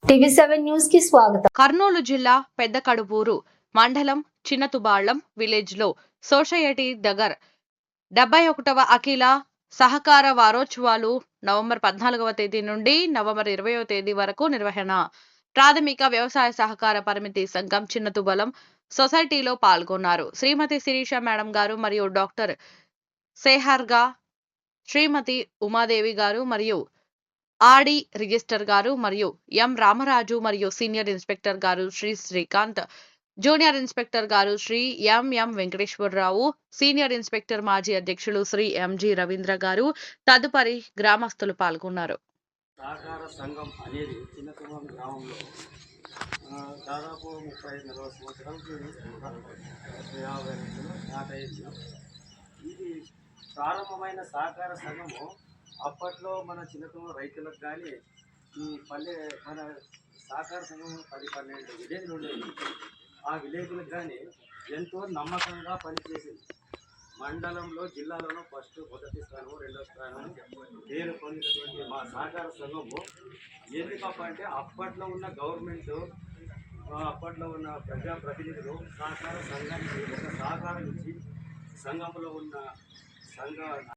టీవీ7 news కి స్వాగతం. కర్నూలు జిల్లా పెద్దకడుపూరు మండలం చిన్నతుబాళ్లం విలేజ్ లో సొసైటీ దగ్గర 71వ అఖిల సహకార వారోత్సవాలు నవంబర్ 14వ తేదీ నుండి నవంబర్ 20వ తేదీ వరకు నిర్వహణ. ప్రాథమిక వ్యవసాయ సహకార పరిమితి సంఘం చిన్నతుబలం సొసైటీలో పాల్గొన్నారు. శ్రీమతి శిరీష మేడం గారు మరియు డాక్టర్ సేహర్గా, శ్రీమతి ఉమాదేవి గారు మరియు ఆర్డి రిజిస్టర్ గారు మరియు ఎం రామరాజు మరియు సీనియర్ ఇన్స్పెక్టర్ గారు శ్రీ శ్రీకాంత్, జూనియర్ ఇన్స్పెక్టర్ గారు Shri MM Venkateswara Rao, senior inspector మాజీ అధ్యక్షులు శ్రీ ఎంజి రవీంద్ర గారు తదుపరి గ్రామస్తులు పాల్గొన్నారు. సహకార సంఘం అనేది చిన్నతుబాళ్లం గ్రామంలో దాదాపు 30-40 సంవత్సరాలకి 50 స్టార్ట్ అయ్యింది. ఇది ప్రారంభమైన సహకార సంఘము అప్పట్లో మన చిన్నతుబాళ్లం రైతులకు కానీ ఈ మన సహకార సంఘం 10-12 విలేజ్లు ఉండేవి. ఆ విలేజ్లకు కానీ ఎంతో నమ్మకంగా పనిచేసింది. మండలంలో జిల్లాలోనూ మొదటి స్థానం, రెండో స్థానం పేరు పొందినటువంటి మా సహకార సంఘము ఎందుకంటే అప్పట్లో ఉన్న గవర్నమెంట్, అప్పట్లో ఉన్న ప్రజాప్రతినిధులు సహకార సంఘానికి ఒక సహకారం ఇచ్చి సంఘంలో ఉన్న సంఘ